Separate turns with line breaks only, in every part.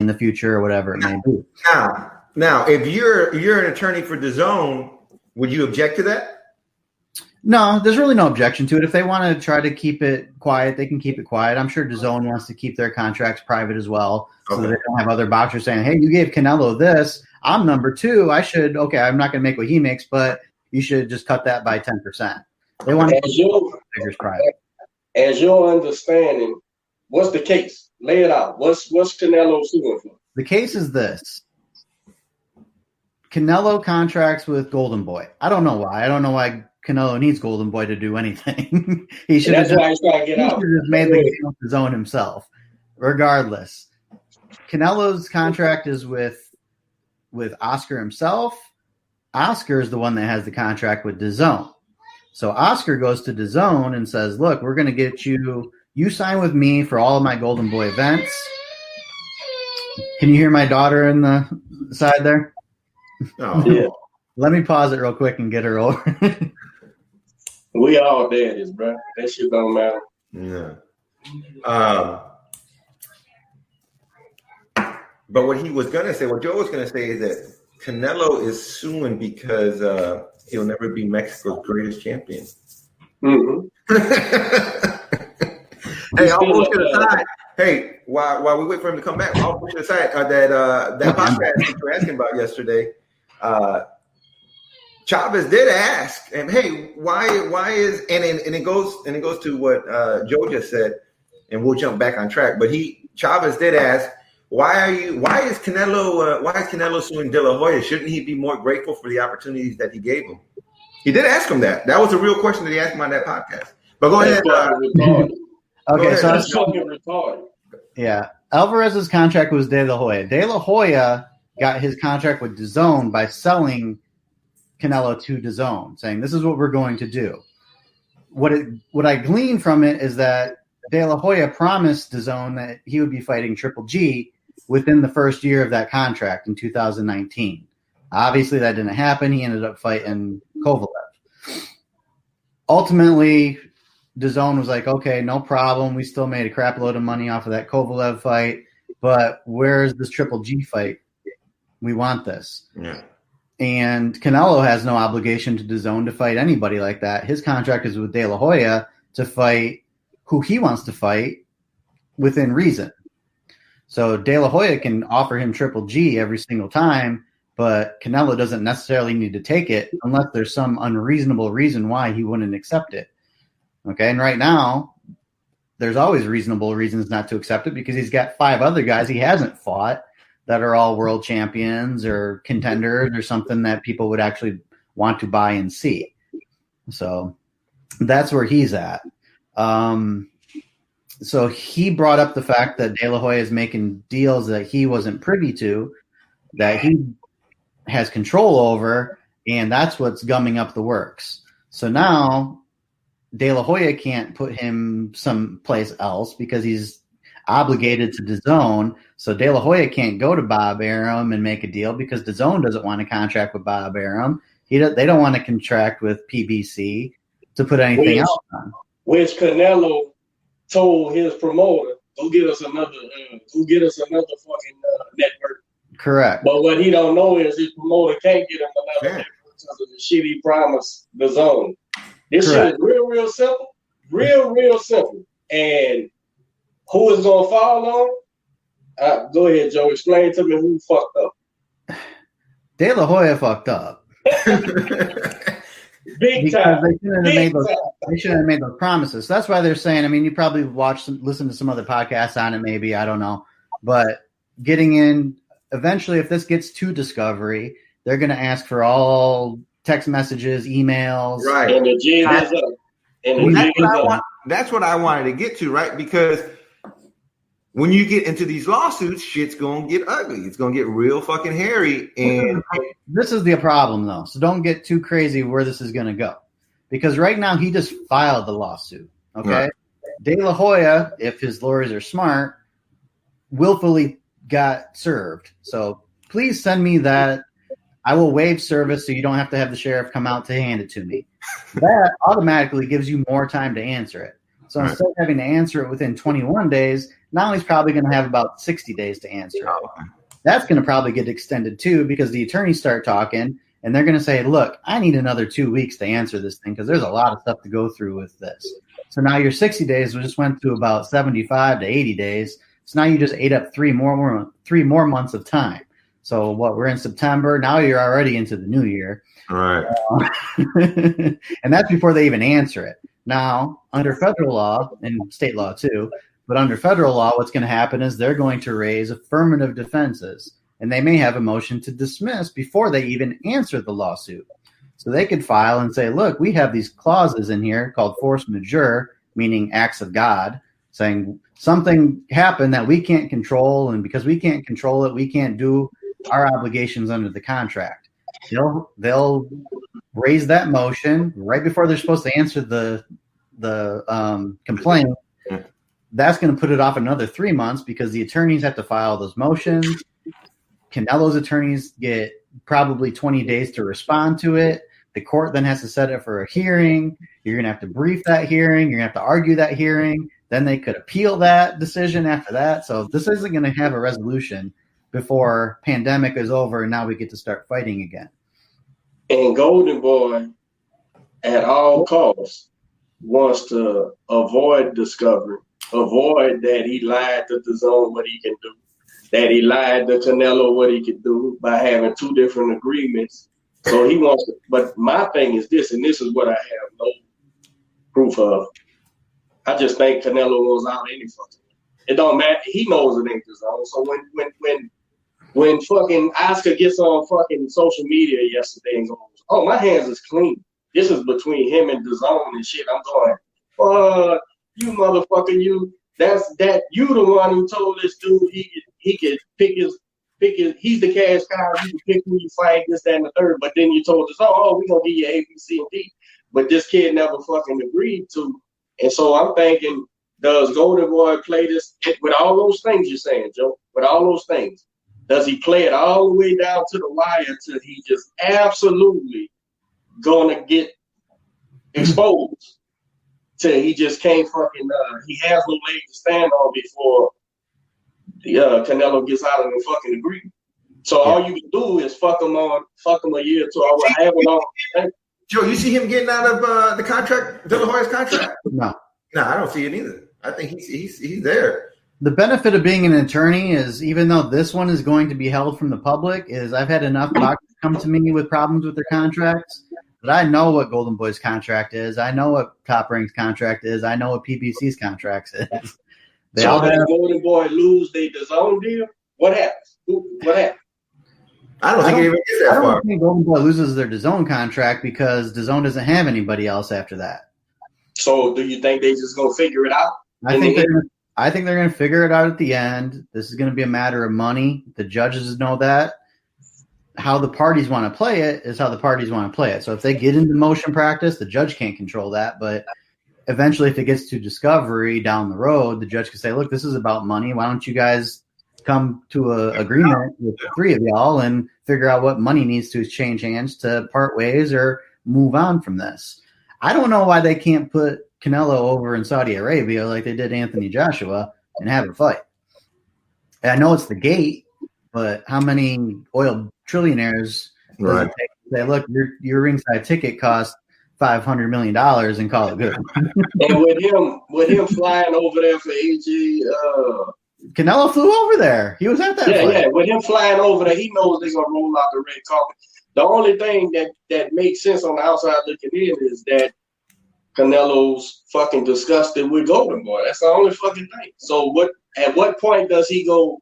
in the future or whatever it may be.
Now, if you're an attorney for DAZN, would you object to that?
No, there's really no objection to it. If they want to try to keep it quiet, they can keep it quiet. I'm sure DAZN wants to keep their contracts private as well, so that they don't have other boxers saying, hey, you gave Canelo this. I'm number 2. I'm not going to make what he makes, but you should just cut that by 10%. They want to keep figures private.
As your understanding, what's the case? Lay it out. What's Canelo suing for?
The case is this. Canelo contracts with Golden Boy. I don't know why. I don't know why Canelo needs Golden Boy to do anything. He should have just made the deal with his own himself. Regardless, Canelo's contract is with Oscar himself. Oscar is the one that has the contract with DAZN. So Oscar goes to DAZN and says, look, we're going to get you sign with me for all of my Golden Boy events. Can you hear my daughter in the side there?
Oh, yeah.
Let me pause it real quick and get her over.
We all daddies, bro. That shit don't matter.
Yeah. But what he was gonna say, what Joe was gonna say, is that Canelo is suing because he'll never be Mexico's greatest champion.
Mm-hmm.
Hey, I'll push it aside. Hey, while we wait for him to come back, I'll push it aside that podcast that you were asking about yesterday. Chavez did ask, and hey, why is and it goes to what Joe just said, and we'll jump back on track. But Chavez did ask, why is Canelo suing De La Hoya? Shouldn't he be more grateful for the opportunities that he gave him? He did ask him that. That was a real question that he asked him on that podcast. But go ahead.
Okay, so
that's fucking retarded.
Yeah, Alvarez's contract was De La Hoya. De La Hoya got his contract with DAZN by selling Canelo to DAZN, saying this is what we're going to do. What I gleaned from it is that De La Hoya promised DAZN that he would be fighting Triple G within the first year of that contract in 2019. Obviously, that didn't happen. He ended up fighting Kovalev. Ultimately, DAZN was like, okay, no problem. We still made a crap load of money off of that Kovalev fight, but where's this Triple G fight? We want this.
Yeah.
And Canelo has no obligation to DAZN to fight anybody like that. His contract is with De La Hoya to fight who he wants to fight within reason. So De La Hoya can offer him Triple G every single time, but Canelo doesn't necessarily need to take it unless there's some unreasonable reason why he wouldn't accept it. Okay, and right now, there's always reasonable reasons not to accept it because he's got 5 other guys he hasn't fought that are all world champions or contenders or something that people would actually want to buy and see. So that's where he's at. So he brought up the fact that De La Hoya is making deals that he wasn't privy to, that he has control over, and that's what's gumming up the works. So now De La Hoya can't put him someplace else because he's obligated to DAZN. So De La Hoya can't go to Bob Arum and make a deal because DAZN doesn't want to contract with Bob Arum. They don't want to contract with PBC to put anything else on.
Which Canelo told his promoter, go get us another fucking network.
Correct.
But what he don't know is his promoter can't get him another network because of the shit he promised DAZN. This shit is real simple. Real simple. And who is going to fall on? Go ahead, Joe. Explain to me who fucked up.
De La Hoya fucked up.
Big time.
They shouldn't have made those promises. So that's why they're saying, I mean, you probably listen to some other podcasts on it, maybe. I don't know. But getting in, eventually, if this gets to discovery, they're going to ask for all text messages, emails.
Right.
And the jig is up. And
that's what I wanted to get to, right? Because when you get into these lawsuits, shit's going to get ugly. It's going to get real fucking hairy. And
this is the problem, though. So don't get too crazy where this is going to go. Because right now, he just filed the lawsuit. Okay? Right. De La Hoya, if his lawyers are smart, willfully got served. So please send me that. I will waive service so you don't have to have the sheriff come out to hand it to me. That automatically gives you more time to answer it. So instead of having to answer it within 21 days, now he's probably going to have about 60 days to answer it. That's going to probably get extended too, because the attorneys start talking and they're going to say, look, I need another 2 weeks to answer this thing because there's a lot of stuff to go through with this. So now your 60 days just went to about 75 to 80 days. So now you just ate up 3 more months of time. So we're in September. Now you're already into the new year.
All right.
And that's before they even answer it. Now, under federal law and state law too, but under federal law, what's going to happen is they're going to raise affirmative defenses, and they may have a motion to dismiss before they even answer the lawsuit. So they could file and say, look, we have these clauses in here called force majeure, meaning acts of God, saying something happened that we can't control, and because we can't control it, we can't do our obligations under the contract. They'll raise that motion right before they're supposed to answer the complaint. That's going to put it off another 3 months because the attorneys have to file those motions. Canelo's attorneys get probably 20 days to respond to it. The court then has to set it for a hearing. You're going to have to brief that hearing. You're going to have to argue that hearing. Then they could appeal that decision after that. So this isn't going to have a resolution before pandemic is over and now we get to start fighting again.
And Golden Boy, at all costs, wants to avoid discovery, avoid that he lied to DAZN what he can do, that he lied to Canelo what he could do by having 2 different agreements. So he wants to, but my thing is this, and this is what I have no proof of. I just think Canelo was out any fucking. It don't matter. He knows it ain't DAZN. So when fucking Oscar gets on fucking social media yesterday and goes, oh, my hands is clean. This is between him and DAZN and shit. I'm going, you motherfucker, you the one who told this dude he could pick his he's the cash cow, he can pick who you fight, this, that, and the third. But then you told us, we're gonna give you A, B, C, and D. But this kid never fucking agreed to. And so I'm thinking, does Golden Boy play this with all those things you're saying, Joe? With all those things. Does he play it all the way down to the wire till he just absolutely gonna get exposed? Till he just can't fucking he has no leg to stand on before Canelo gets out of the fucking agreement. So all you can do is fuck him a year or 2 hours, have it on.
Joe, you see him getting out of the contract, De La Hoya's contract?
No,
I don't see it either. I think he's there.
The benefit of being an attorney is, even though this one is going to be held from the public, is I've had enough doctors come to me with problems with their contracts, but I know what Golden Boy's contract is. I know what Top Rank's contract is. I know what PBC's contract is.
So does Golden Boy lose their DAZN deal? What happens? What happens?
I don't think it even gets that far.
I don't think Golden Boy loses their DAZN contract because DAZN doesn't have anybody else after that.
So do you think they just gonna figure it out?
I think they're going to figure it out at the end. This is going to be a matter of money. The judges know that. How the parties want to play it is how the parties want to play it. So if they get into motion practice, the judge can't control that. But eventually, if it gets to discovery down the road, the judge can say, look, this is about money. Why don't you guys come to an agreement with the 3 of y'all and figure out what money needs to change hands to part ways or move on from this? I don't know why they can't put Canelo over in Saudi Arabia like they did Anthony Joshua and have a fight. And I know it's the gate, but how many oil trillionaires does it take to say, look, your ringside ticket cost $500 million and call it good?
And with him flying over there for AG,
Canelo flew over there. He was at that fight.
Yeah. With him flying over there, he knows they're gonna roll out the red carpet. The only thing that makes sense on the outside looking in is that Canelo's fucking disgusted with Golden Boy. That's the only fucking thing. So at what point does he go,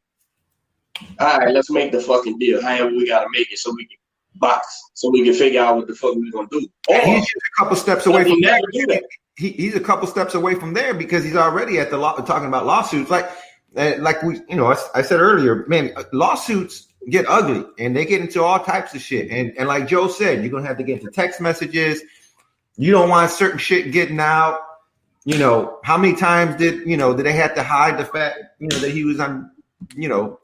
all right, let's make the fucking deal. However, we gotta make it so we can box, so we can figure out what the fuck we're gonna do.
He's just a couple steps away from there. He's a couple steps away from there because he's already at the talking about lawsuits. Like we, I said earlier, man, lawsuits get ugly and they get into all types of shit. And like Joe said, you're gonna have to get into text messages. You don't want certain shit getting out. How many times did they have to hide the fact, that he was on,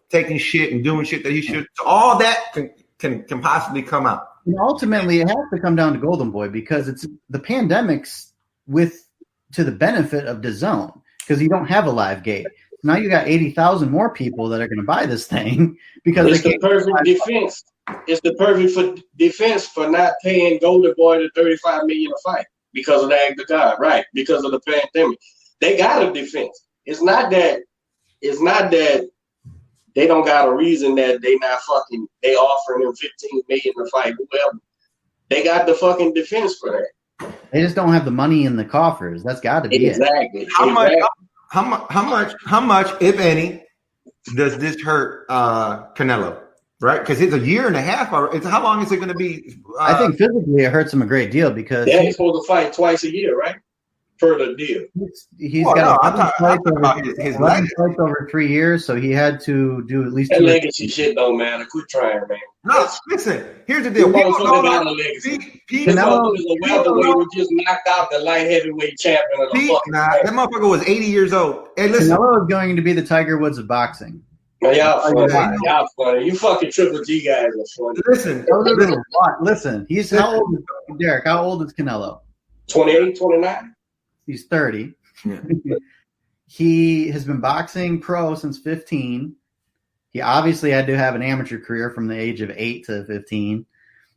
taking shit and doing shit that he should. So all that can possibly come out.
And ultimately, it has to come down to Golden Boy because it's the pandemics with to the benefit of DAZN because you don't have a live gate. Now you got 80,000 more people that are going to buy this thing because
it's the perfect defense. It's the perfect defense for not paying Golden Boy the $35 million a fight because of the act of God, right? Because of the pandemic, they got a defense. It's not that they don't got a reason that they offering him $15 million to fight whoever. They got the fucking defense for that.
They just don't have the money in the coffers. That's got to be
exactly.
it.
How much, if any, does this hurt Canelo? Right, because it's a year and a half. How long is it going to be?
I think physically it hurts him a great deal because
he's supposed to fight twice a year, right? Per the deal.
He's got 11 fights over 3 years, so he had to do at least
that legacy shit don't matter. Quit trying, man.
No, listen. Here's the deal.
Canelo is a welterweight who just knocked out the light heavyweight champion of the fucking.
That motherfucker was 80 years old. Hey, listen.
Canelo is going to be the Tiger Woods of boxing.
Man, y'all funny. Y'all funny. You fucking Triple G guys are funny.
Listen. He's how old is Derek? How old is Canelo?
28, 29.
He's 30.
Yeah.
He has been boxing pro since 15. He obviously had to have an amateur career from the age of 8 to 15.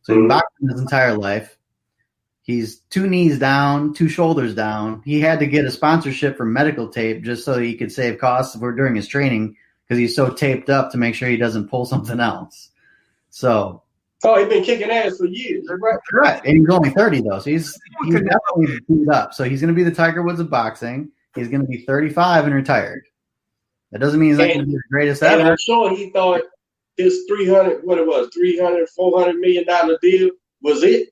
So he's been boxing his entire life. He's 2 knees down, 2 shoulders down. He had to get a sponsorship for medical tape just so he could save costs during his training because he's so taped up to make sure he doesn't pull something else. So.
Oh, he's been kicking ass for years.
Right. And he's only 30, though. So he's definitely beat up. So he's going to be the Tiger Woods of boxing. He's going to be 35 and retired. That doesn't mean he's not going to be the greatest ever.
And I'm sure he thought this $400 million deal was it.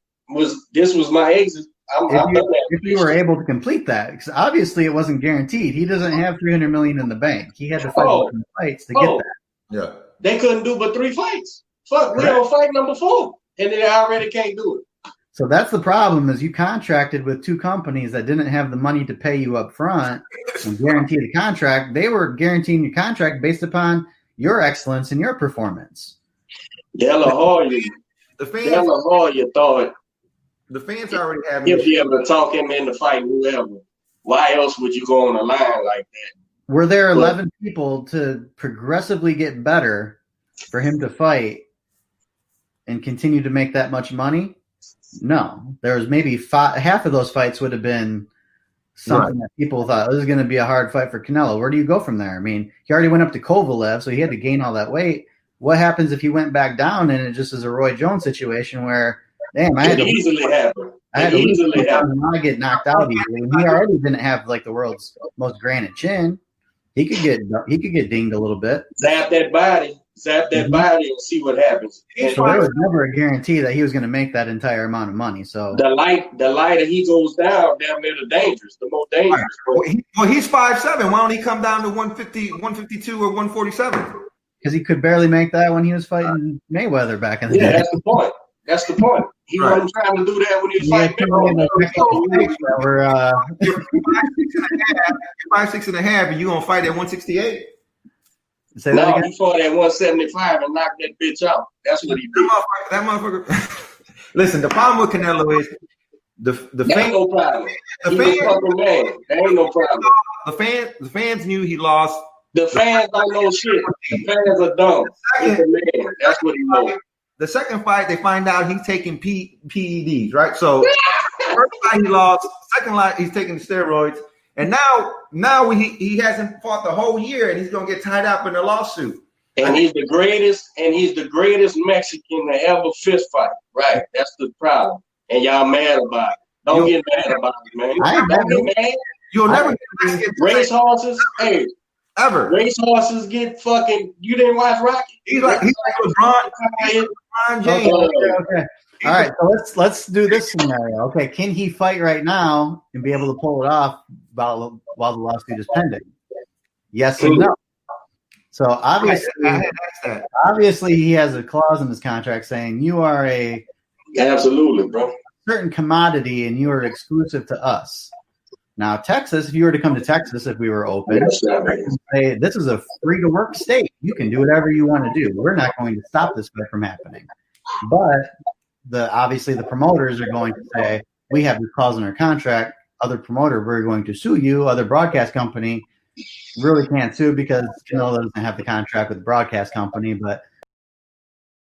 This was my exit.
If you were able to complete that, because obviously it wasn't guaranteed. He doesn't have $300 million in the bank. He had to fight fights to get that.
Yeah,
they couldn't do but 3 fights. Fuck, we're on fight number 4, and they already can't do it.
So that's the problem: is you contracted with 2 companies that didn't have the money to pay you up front and guarantee the contract. They were guaranteeing your contract based upon your excellence and your performance.
De La Hoya thought.
The fans already have.
He'll be able to talk him into fighting whoever. Why else would you go on a line like that?
Were there 11 people to progressively get better for him to fight and continue to make that much money? No. There was maybe half of those fights would have been something that people thought this is going to be a hard fight for Canelo. Where do you go from there? I mean, he already went up to Kovalev, so he had to gain all that weight. What happens if he went back down and it just is a Roy Jones situation where damn, I had to
easily happen.
I get knocked out easily. And he already didn't have like the world's most granite chin. He could get dinged a little bit.
Zap that body and see what happens.
So there was never a guarantee that he was going to make that entire amount of money. So
the lighter he goes down, damn near the most dangerous.
Well, he's 5'7". Why don't he come down to 150, 152 or 147?
Because he could barely make that when he was fighting Mayweather back in the day.
That's the point. He wasn't trying to do that when he was fighting Mayweather.
You're 5'6.5", and you're gonna fight at 168.
He fought at 175 and knocked that bitch out. That's what he did.
That motherfucker. Listen, the problem with Canelo is the fans.
No problem. There ain't no problem.
The fans knew he lost.
The fans don't know shit. The fans are dumb. That's what he knows.
The second fight, they find out he's taking PEDs, right? So first fight he lost. Second fight, he's taking steroids. And now he hasn't fought the whole year, and he's gonna get tied up in a lawsuit.
And he's the greatest Mexican to ever fist fight. Right? That's the problem. And y'all mad about it. Don't get mad about it, man. Don't get mad.
You'll never
get race horses. Hey,
ever
race horses get fucking. You didn't watch Rocky?
He's like LeBron James.
Okay. All right, so let's do this scenario. Okay, can he fight right now and be able to pull it off while the lawsuit is pending? Yes and no. So obviously he has a clause in his contract saying you are a
absolutely, bro,
certain commodity and you are exclusive to us. Now, Texas, if you were to come to Texas, if we were open, say this is a free to work state. You can do whatever you want to do. We're not going to stop this fight from happening. But obviously the promoters are going to say, we have this clause in our contract. other promoter, we're going to sue you. Other broadcast company really can't sue because Canelo doesn't have the contract with the broadcast company. But